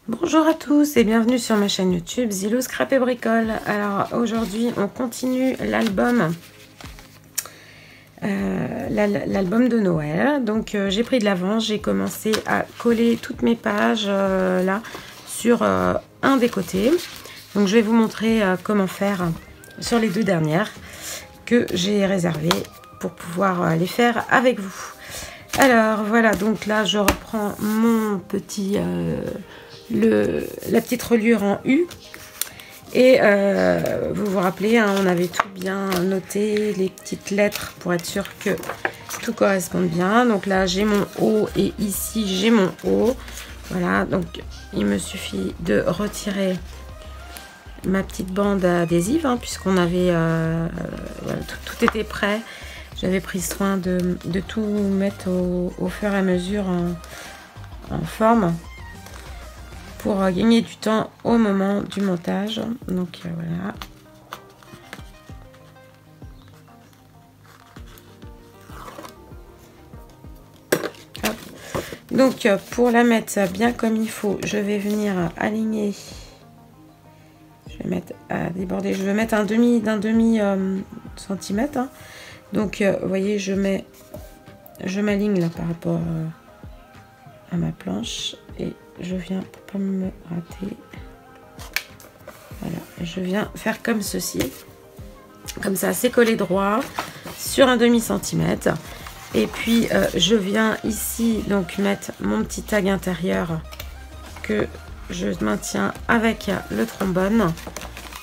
Bonjour à tous et bienvenue sur ma chaîne YouTube Zilou Scrap et Bricole. Alors aujourd'hui on continue l'album de Noël. Donc j'ai pris de l'avance, j'ai commencé à coller toutes mes pages là sur un des côtés. Donc je vais vous montrer comment faire sur les deux dernières que j'ai réservées pour pouvoir les faire avec vous. Alors voilà, donc là je reprends mon petit la petite reliure en U et vous vous rappelez, hein, on avait tout bien noté, les petites lettres pour être sûr que tout corresponde bien. Donc là j'ai mon O et ici j'ai mon O. Voilà, donc il me suffit de retirer ma petite bande adhésive, hein, puisqu'on avait voilà, tout était prêt. J'avais pris soin de tout mettre au fur et à mesure en forme pour gagner du temps au moment du montage. Donc voilà. Hop. Donc pour la mettre bien comme il faut, je vais venir aligner. Je vais mettre à déborder. Je vais mettre d'un demi centimètre. Hein. Donc vous voyez, je m'aligne là par rapport à ma planche et je viens, pour pas me rater, voilà, je viens faire comme ceci, comme ça, c'est collé droit sur un demi centimètre. Et puis je viens ici donc mettre mon petit tag intérieur que je maintiens avec le trombone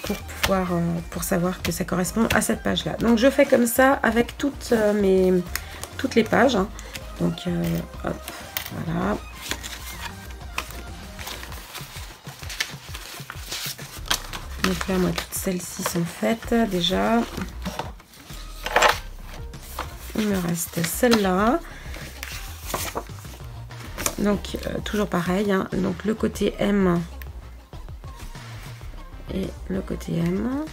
pour pouvoir pour savoir que ça correspond à cette page là. Donc je fais comme ça avec toutes les pages, hein. Donc hop, voilà. Donc là, moi, toutes celles-ci sont faites déjà. Il me reste celle-là. Donc, toujours pareil, hein. Donc, le côté M et le côté M.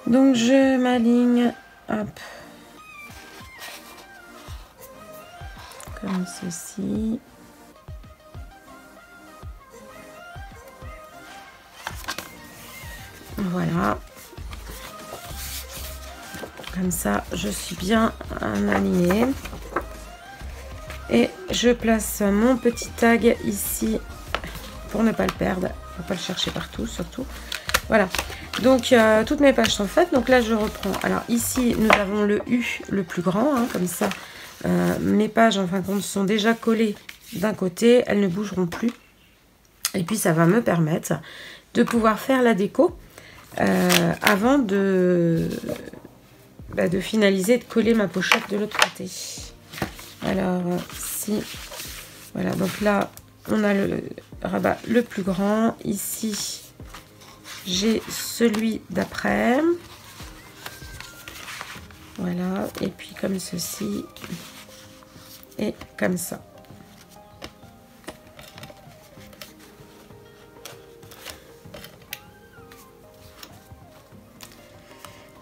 Donc, je m'aligne, hop, comme ceci. Voilà. Comme ça, je suis bien alignée. Et je place mon petit tag ici pour ne pas le perdre. Il ne faut pas le chercher partout, surtout. Voilà. Donc, toutes mes pages sont faites. Donc là, je reprends. Alors ici, nous avons le U le plus grand, hein, comme ça. Mes pages en fin de compte sont déjà collées d'un côté, elles ne bougeront plus et puis ça va me permettre de pouvoir faire la déco avant de finaliser, de coller ma pochette de l'autre côté. Alors si voilà, donc là on a le rabat le plus grand, ici j'ai celui d'après, voilà, et puis comme ceci et comme ça.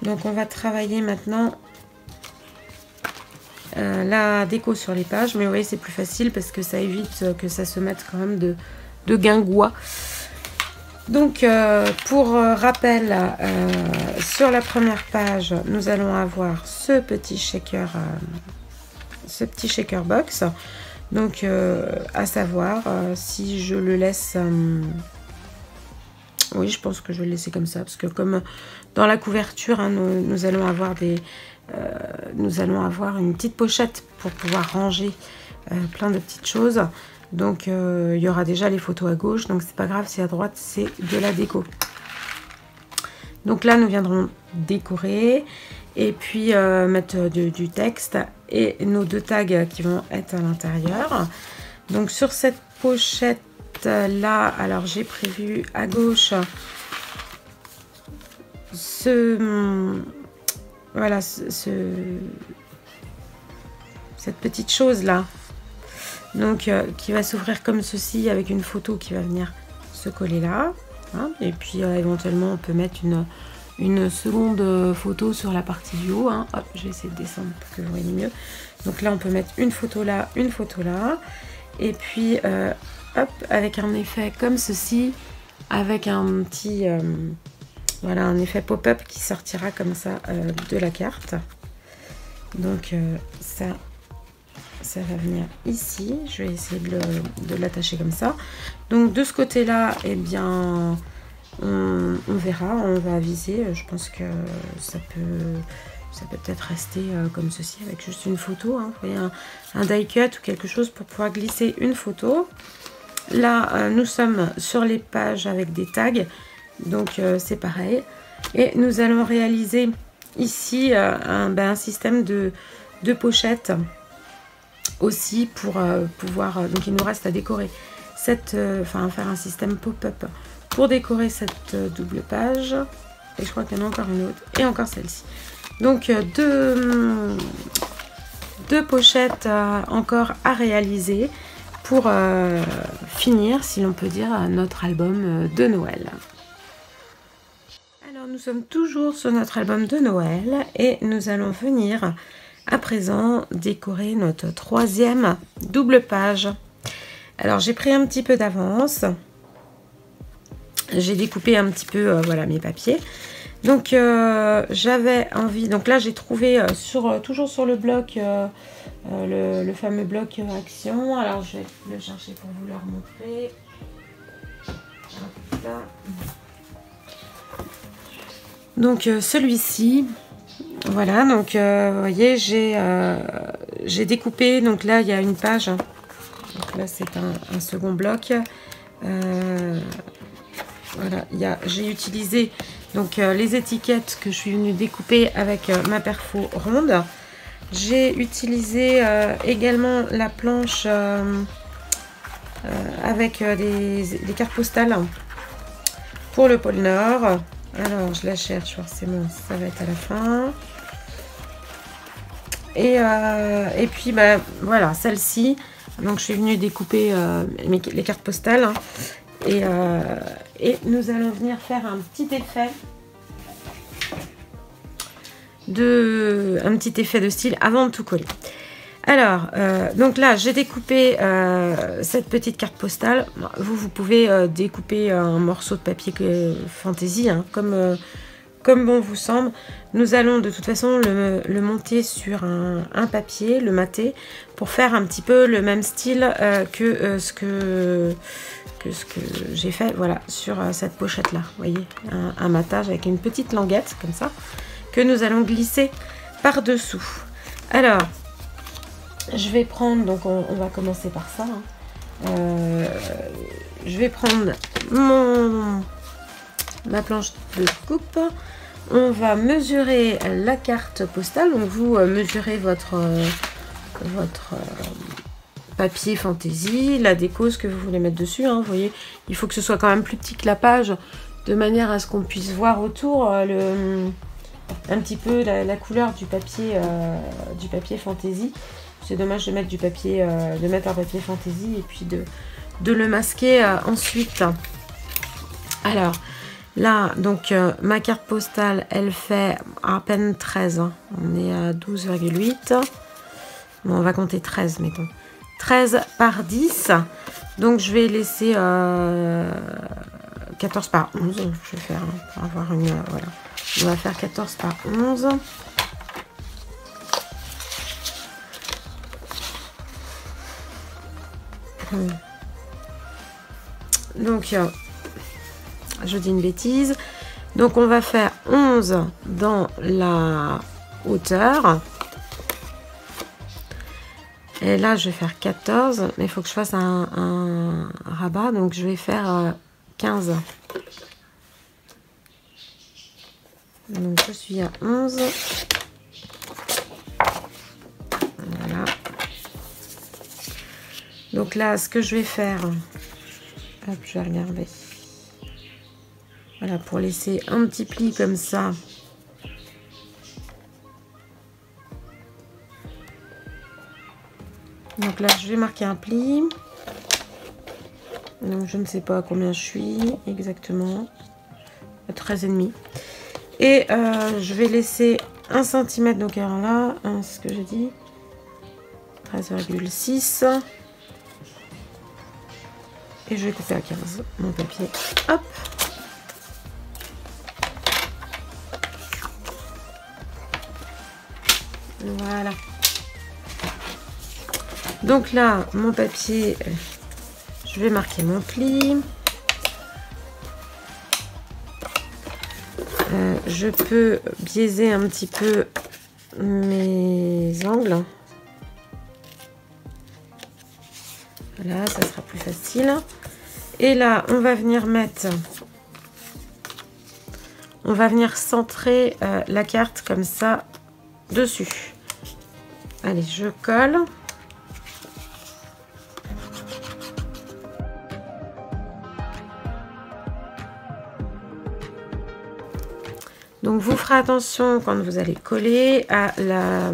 Donc on va travailler maintenant la déco sur les pages, mais vous voyez c'est plus facile parce que ça évite que ça se mette quand même de guingois. Donc pour rappel, sur la première page nous allons avoir ce petit shaker box. Donc à savoir si je le laisse, oui, je pense que je vais le laisser comme ça, parce que comme dans la couverture, hein, nous allons avoir une petite pochette pour pouvoir ranger plein de petites choses. Donc il y aura déjà les photos à gauche, donc c'est pas grave si à droite c'est de la déco. Donc là nous viendrons décorer et puis mettre du texte et nos deux tags qui vont être à l'intérieur. Donc sur cette pochette là, alors j'ai prévu à gauche voilà, cette petite chose là, donc qui va s'ouvrir comme ceci avec une photo qui va venir se coller là, hein, et puis éventuellement on peut mettre une seconde photo sur la partie du haut. Hein. Hop, je vais essayer de descendre pour que vous voyez mieux. Donc là, on peut mettre une photo là, une photo là. Et puis, hop, avec un effet comme ceci, avec un petit... voilà, un effet pop-up qui sortira comme ça de la carte. Donc ça va venir ici. Je vais essayer de l'attacher comme ça. Donc de ce côté-là, eh bien, on verra, on va aviser. Je pense que ça peut peut-être rester comme ceci avec juste une photo. Hein. Vous voyez, un die cut ou quelque chose pour pouvoir glisser une photo. Là, nous sommes sur les pages avec des tags. Donc c'est pareil. Et nous allons réaliser ici un système de pochettes aussi pour pouvoir... donc il nous reste à décorer cette... enfin faire un système pop-up pour décorer cette double page. Et je crois qu'il y en a encore une autre. Et encore celle-ci. Donc deux pochettes encore à réaliser pour finir, si l'on peut dire, notre album de Noël. Alors nous sommes toujours sur notre album de Noël et nous allons venir à présent décorer notre troisième double page. Alors j'ai pris un petit peu d'avance, j'ai découpé un petit peu voilà, mes papiers. Donc j'avais envie, donc là j'ai trouvé toujours sur le bloc, le fameux bloc action. Alors je vais le chercher pour vous le remontrer. Là. Donc celui-ci, voilà, donc vous voyez, j'ai découpé, donc là il y a une page, donc là c'est un second bloc, voilà, j'ai utilisé donc les étiquettes que je suis venue découper avec ma perfo ronde. J'ai utilisé également la planche avec des cartes postales pour le pôle Nord. Alors, je la cherche forcément, ça va être à la fin. Et puis, bah, voilà, celle-ci. Donc, je suis venue découper les cartes postales. Hein, et nous allons venir faire un petit effet de style avant de tout coller. Alors, donc là, j'ai découpé cette petite carte postale. Vous pouvez découper un morceau de papier fantaisie, hein, comme bon vous semble. Nous allons de toute façon le monter sur un papier, le mater, pour faire un petit peu le même style que ce que j'ai fait, voilà, sur cette pochette-là. Vous voyez, un matage avec une petite languette, comme ça, que nous allons glisser par-dessous. Alors... je vais prendre, donc on va commencer par ça. Hein. Je vais prendre ma planche de coupe. On va mesurer la carte postale. Donc vous mesurez votre papier fantaisie, la déco, ce que vous voulez mettre dessus. Hein. Vous voyez, il faut que ce soit quand même plus petit que la page, de manière à ce qu'on puisse voir autour un petit peu la couleur du papier fantaisie. C'est dommage de mettre un papier fantaisie et puis de le masquer ensuite. Alors là, donc ma carte postale, elle fait à peine 13. Hein. On est à 12,8. Bon, on va compter 13, mettons. 13 par 10. Donc je vais laisser 14 par 11. Je vais faire pour avoir une... voilà. On va faire 14 par 11. Donc je dis une bêtise, donc on va faire 11 dans la hauteur et là je vais faire 14, mais il faut que je fasse un rabat, donc je vais faire 15. Donc je suis à 11. Voilà. Donc là, ce que je vais faire, hop, je vais regarder. Voilà, pour laisser un petit pli comme ça. Donc là, je vais marquer un pli. Donc je ne sais pas à combien je suis exactement. À 13,5. Et je vais laisser 1 cm, donc alors là, c'est ce que j'ai dit, 13,6. Et je vais couper à 15 mon papier. Hop. Voilà. Donc là, mon papier, je vais marquer mon pli. Je peux biaiser un petit peu mes angles. Voilà, ça sera plus facile. Et là, on va venir mettre... On va venir centrer la carte comme ça dessus. Allez, je colle. Donc vous ferez attention quand vous allez coller à la...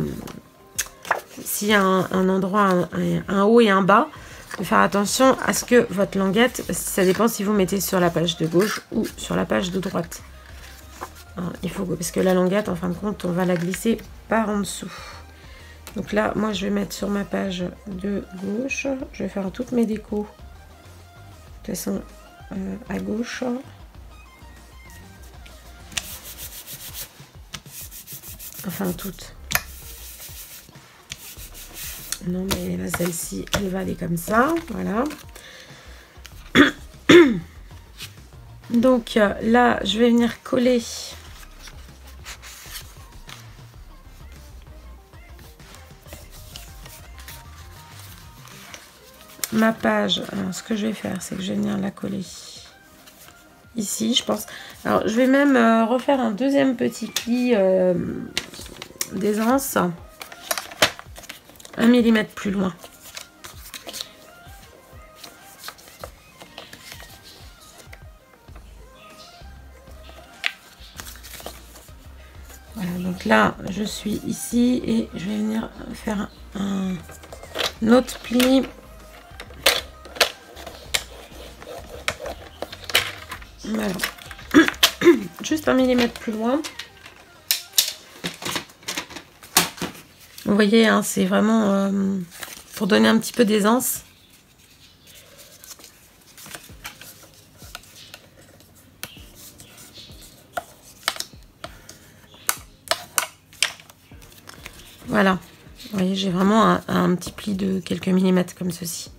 S'il y a un endroit, un haut et un bas, de faire attention à ce que votre languette, ça dépend si vous mettez sur la page de gauche ou sur la page de droite. Alors, il faut, parce que la languette, en fin de compte, on va la glisser par en dessous. Donc là, moi, je vais mettre sur ma page de gauche. Je vais faire toutes mes décos. De toute façon, à gauche. Enfin, toutes. Non, mais là, celle-ci, elle va aller comme ça. Voilà. Donc là, je vais venir coller ma page. Alors, ce que je vais faire, c'est que je vais venir la coller ici, je pense. Alors, je vais même refaire un deuxième petit pli d'aisance, 1 mm plus loin. Voilà, donc là, je suis ici et je vais venir faire un autre pli. Voilà. Juste 1 mm plus loin. Vous voyez, hein, c'est vraiment pour donner un petit peu d'aisance. Voilà. Vous voyez, j'ai vraiment un petit pli de quelques millimètres comme ceci.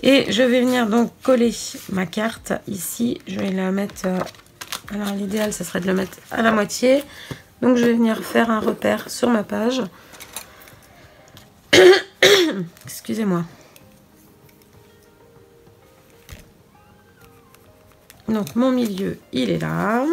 Et je vais venir donc coller ma carte ici. Je vais la mettre... alors l'idéal, ça serait de le mettre à la moitié. Donc je vais venir faire un repère sur ma page. Excusez-moi. Donc mon milieu, il est là.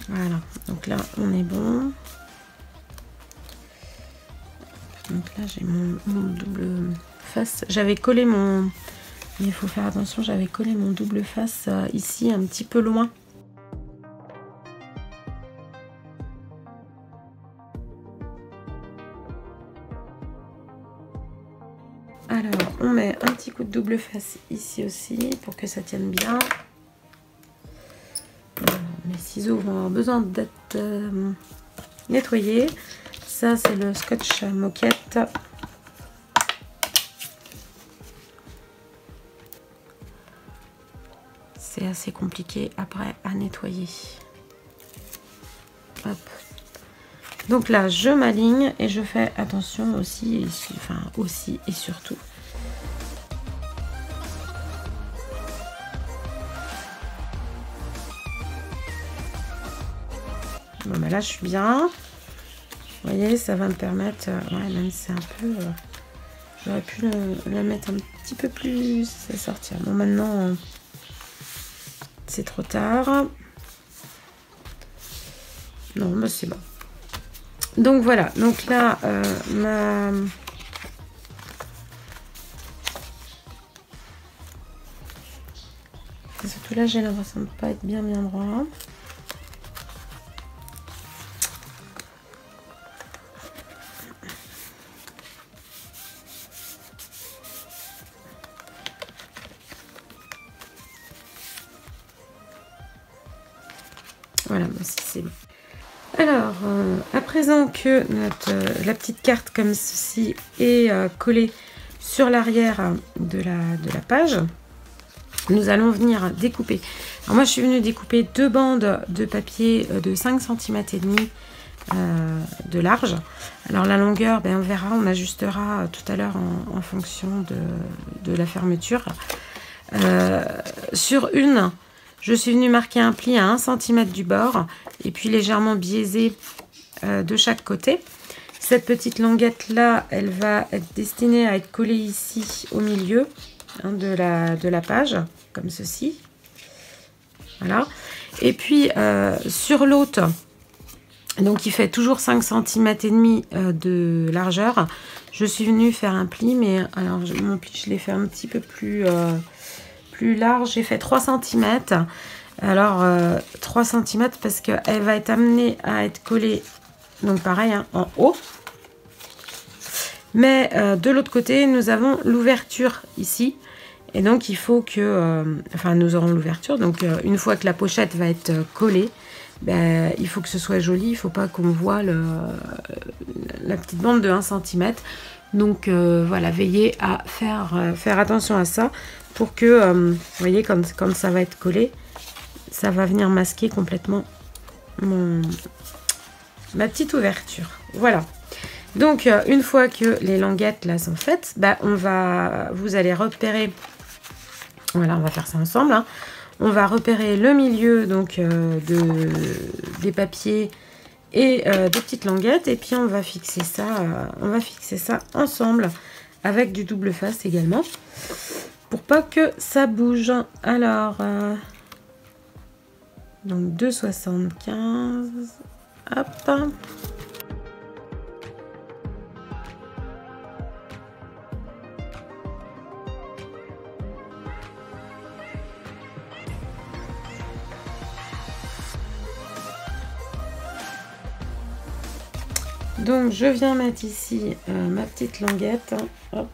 Voilà, donc là on est bon. Donc là j'ai mon double face. J'avais collé mon... Mais il faut faire attention, j'avais collé mon double face ici un petit peu loin. Alors on met un petit coup de double face ici aussi pour que ça tienne bien. Mes ciseaux vont avoir besoin d'être nettoyés. Ça, c'est le scotch moquette. C'est assez compliqué après à nettoyer. Hop. Donc là, je m'aligne et je fais attention aussi, enfin aussi et surtout. Bon, bah là, je suis bien. Vous voyez, ça va me permettre... ouais, même c'est un peu... j'aurais pu le mettre un petit peu plus à sortir. Bon, maintenant, c'est trop tard. Non, bah c'est bon. Donc, voilà. Donc là, surtout là, j'ai l'impression de ne pas être bien droit. Voilà, c'est bon. Alors, à présent que la petite carte comme ceci est collée sur l'arrière de la page, nous allons venir découper. Alors moi, je suis venue découper 2 bandes de papier de 5 cm et demi de large. Alors la longueur, ben, on verra, on ajustera tout à l'heure en fonction de la fermeture. Sur une, je suis venue marquer un pli à 1 cm du bord et puis légèrement biaisé de chaque côté. Cette petite languette là, elle va être destinée à être collée ici au milieu de la page, comme ceci. Voilà. Et puis sur l'autre, donc il fait toujours 5 cm et demi de largeur, je suis venue faire un pli, mais alors mon pli je l'ai fait un petit peu plus large, j'ai fait 3 cm. Alors 3 cm parce qu'elle va être amenée à être collée, donc pareil, hein, en haut. Mais de l'autre côté, nous avons l'ouverture ici. Et donc il faut que, enfin nous aurons l'ouverture, donc une fois que la pochette va être collée, ben, il faut que ce soit joli, il ne faut pas qu'on voit la petite bande de 1 cm. Donc voilà, veillez à faire attention à ça pour que, vous voyez, quand ça va être collé, ça va venir masquer complètement ma petite ouverture. Voilà. Donc une fois que les languettes là sont faites, ben, vous allez repérer, voilà, on va faire ça ensemble, hein. On va repérer le milieu donc des papiers et des petites languettes, et puis on va fixer ça ensemble avec du double face également pour pas que ça bouge. Alors donc 2,75, hop. Donc je viens mettre ici ma petite languette, hein, hop.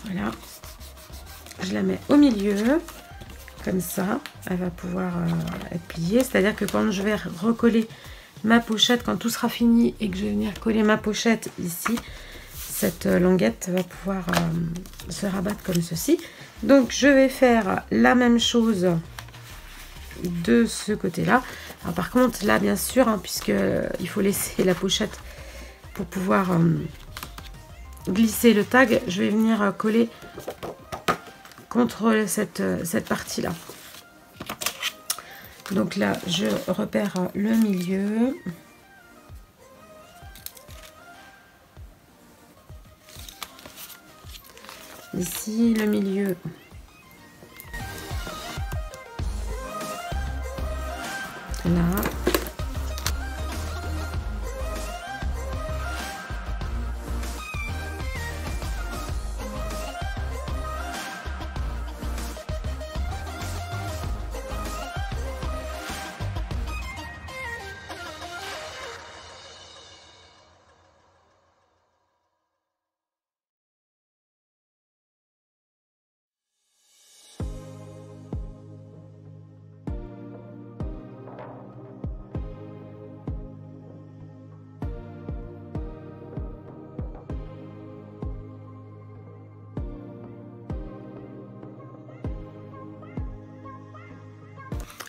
Voilà, je la mets au milieu, comme ça, elle va pouvoir être pliée. C'est-à-dire que quand je vais recoller ma pochette, quand tout sera fini et que je vais venir coller ma pochette ici, cette languette va pouvoir se rabattre comme ceci. Donc je vais faire la même chose de ce côté là. Alors par contre là bien sûr, hein, puisque il faut laisser la pochette pour pouvoir glisser le tag, je vais venir coller contre cette partie là. Donc là je repère le milieu, ici le milieu. Là.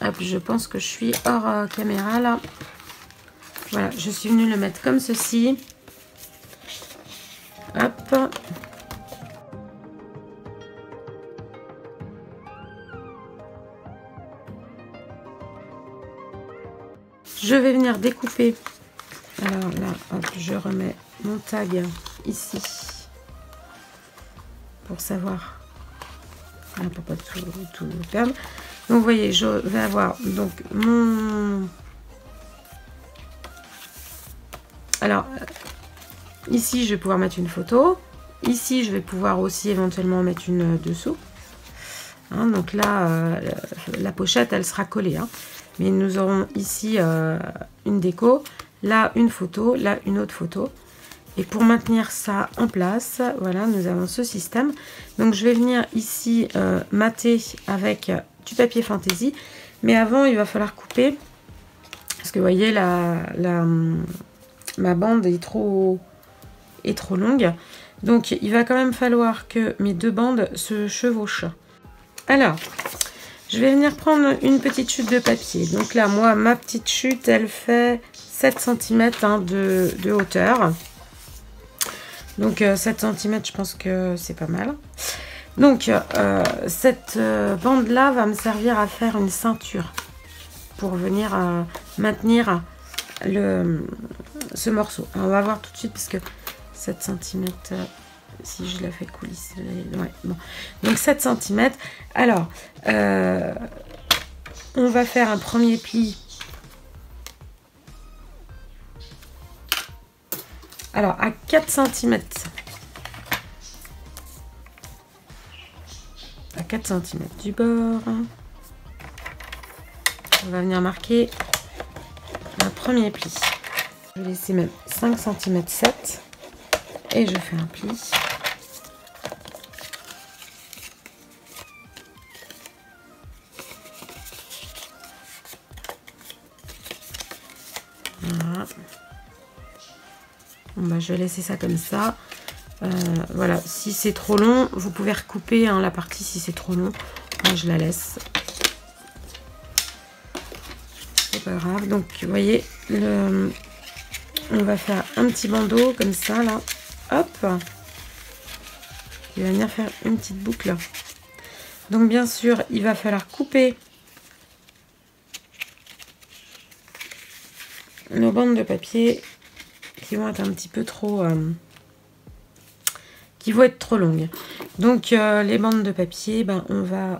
Hop, je pense que je suis hors caméra là. Voilà, je suis venue le mettre comme ceci. Hop. Je vais venir découper. Alors là, hop, je remets mon tag ici pour savoir, pour pas tout perdre. Donc vous voyez, je vais avoir donc mon... Alors, ici je vais pouvoir mettre une photo. Ici je vais pouvoir aussi éventuellement mettre une dessous. Hein, donc là, la pochette elle sera collée. Hein. Mais nous aurons ici une déco, là une photo, là une autre photo. Et pour maintenir ça en place, voilà, nous avons ce système. Donc je vais venir ici mater avec du papier fantaisie. Mais avant, il va falloir couper. Parce que vous voyez, ma bande est trop longue. Donc il va quand même falloir que mes deux bandes se chevauchent. Alors, je vais venir prendre une petite chute de papier. Donc là, moi, ma petite chute, elle fait 7 cm hein, de hauteur. Donc 7 cm, je pense que c'est pas mal. Donc cette bande-là va me servir à faire une ceinture pour venir maintenir ce morceau. Alors, on va voir tout de suite parce que 7 cm, si je la fais coulisser, ouais, bon. Donc 7 cm. Alors, on va faire un premier pli. Alors, à 4 cm. À 4 cm du bord. On va venir marquer un premier pli. Je vais laisser même 5 cm 7. Et je fais un pli. Voilà. Bon, bah, je vais laisser ça comme ça. Voilà, si c'est trop long, vous pouvez recouper hein, la partie si c'est trop long. Moi, je la laisse. C'est pas grave. Donc, vous voyez, on va faire un petit bandeau comme ça, là. Hop. Il va venir faire une petite boucle. Donc, bien sûr, il va falloir couper nos bandes de papier qui vont être un petit peu trop... qui vont être trop longues. Donc, les bandes de papier, ben, on va...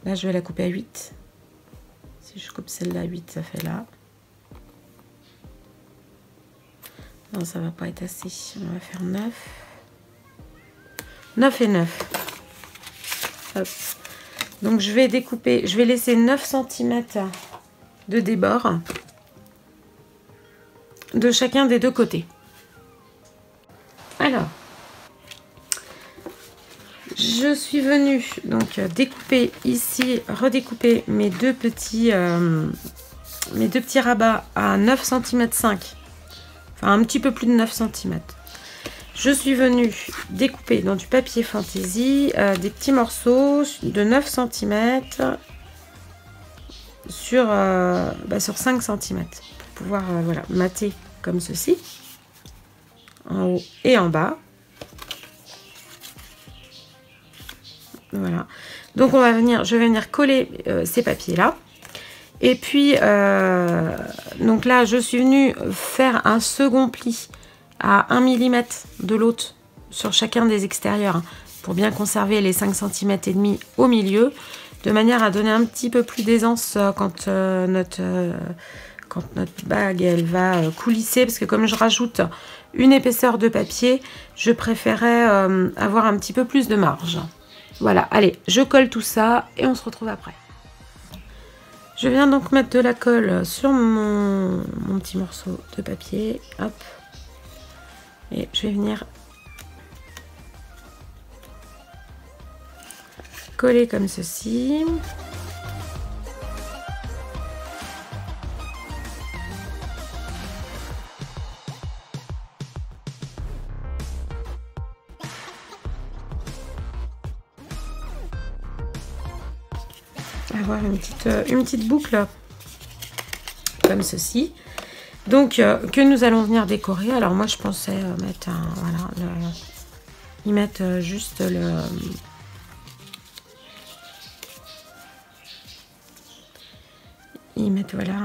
là, je vais la couper à 8. Si je coupe celle-là à 8, ça fait là. Non, ça va pas être assez. On va faire 9. 9 et 9. Hop. Donc, je vais découper... Je vais laisser 9 cm de débord de chacun des deux côtés. Alors, je suis venue donc découper ici, redécouper mes deux petits rabats à 9 cm 5, enfin un petit peu plus de 9 cm. Je suis venue découper dans du papier fantaisie des petits morceaux de 9 cm sur 5 cm pour pouvoir voilà, mater comme ceci. En haut et en bas. Voilà. Donc on va venir, je vais venir coller ces papiers là. Et puis donc là je suis venue faire un second pli à 1 mm de l'autre sur chacun des extérieurs hein, pour bien conserver les 5 cm et demi au milieu, de manière à donner un petit peu plus d'aisance quand notre bague elle va coulisser, parce que comme je rajoute une épaisseur de papier, je préférais avoir un petit peu plus de marge. Voilà, allez, je colle tout ça et on se retrouve après. Je viens donc mettre de la colle sur mon petit morceau de papier, hop, et je vais venir coller comme ceci. Avoir une petite boucle comme ceci, donc que nous allons venir décorer. Alors moi je pensais mettre y mettre juste y mettre voilà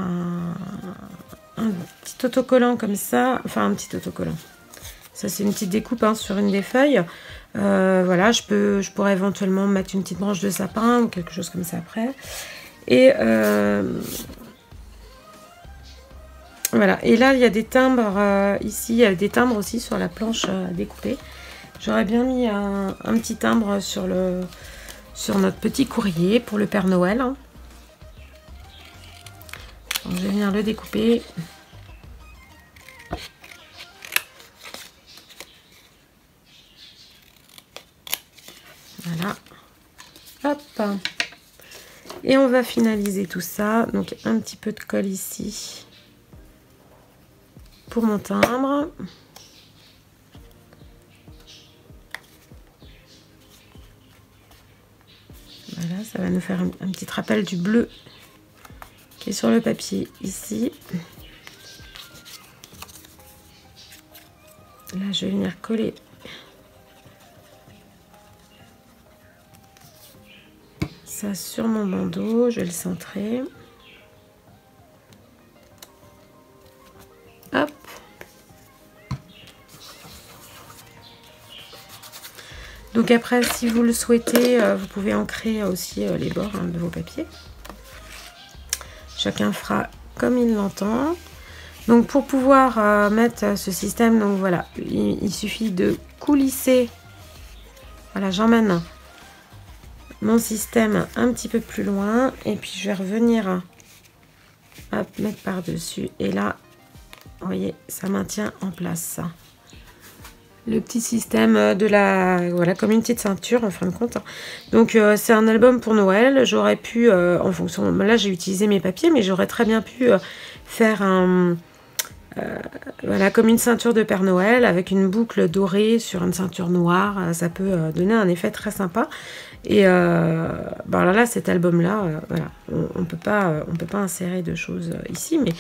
un petit autocollant comme ça, enfin un petit autocollant, ça c'est une petite découpe hein, sur une des feuilles. Voilà, je pourrais éventuellement mettre une petite branche de sapin ou quelque chose comme ça après. Et voilà. Et là, il y a des timbres ici, il y a des timbres aussi sur la planche à découper. J'aurais bien mis un petit timbre sur notre petit courrier pour le Père Noël. Donc, je vais venir le découper. Et on va finaliser tout ça. Donc un petit peu de colle ici pour mon timbre. Voilà, ça va nous faire un petit rappel du bleu qui est sur le papier ici. Là, je vais venir coller ça sur mon bandeau. Je vais le centrer. Hop. Donc après, si vous le souhaitez, vous pouvez ancrer aussi les bords de vos papiers. Chacun fera comme il l'entend. Donc pour pouvoir mettre ce système, donc voilà, il suffit de coulisser. Voilà, j'emmène mon système un petit peu plus loin et puis je vais revenir mettre par-dessus. Et là, vous voyez, ça maintient en place le petit système de la... Voilà, comme une petite ceinture en fin de compte. Donc c'est un album pour Noël. J'aurais pu, en fonction... Là, j'ai utilisé mes papiers, mais j'aurais très bien pu faire un... voilà, comme une ceinture de Père Noël avec une boucle dorée sur une ceinture noire. Ça peut donner un effet très sympa. Et bon, là, cet album-là, voilà, on peut pas insérer de choses ici, mais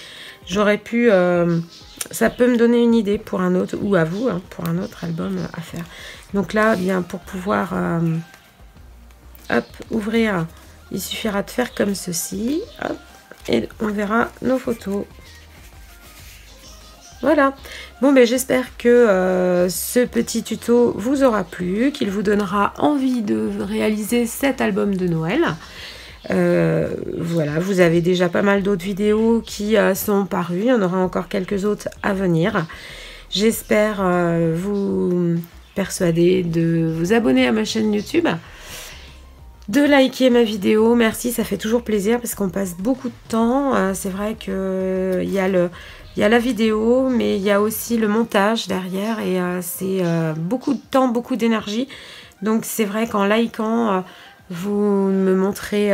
j'aurais pu... ça peut me donner une idée pour un autre, ou à vous, hein, pour un autre album à faire. Donc là, bien, pour pouvoir hop, ouvrir, il suffira de faire comme ceci. Hop, et on verra nos photos. Voilà, bon ben j'espère que ce petit tuto vous aura plu, qu'il vous donnera envie de réaliser cet album de Noël. Voilà, vous avez déjà pas mal d'autres vidéos qui sont parues, il y en aura encore quelques autres à venir. J'espère vous persuader de vous abonner à ma chaîne YouTube, de liker ma vidéo, merci, ça fait toujours plaisir parce qu'on passe beaucoup de temps. C'est vrai que il y a la vidéo, mais il y a aussi le montage derrière et c'est beaucoup de temps, beaucoup d'énergie. Donc c'est vrai qu'en likant, vous me montrez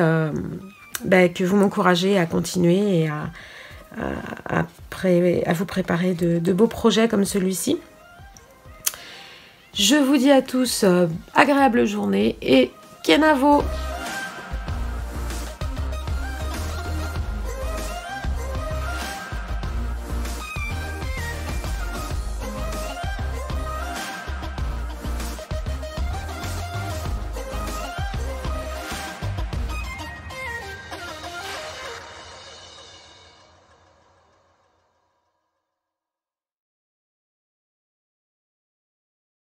que vous m'encouragez à continuer et à vous préparer de beaux projets comme celui-ci. Je vous dis à tous agréable journée et Kenavo!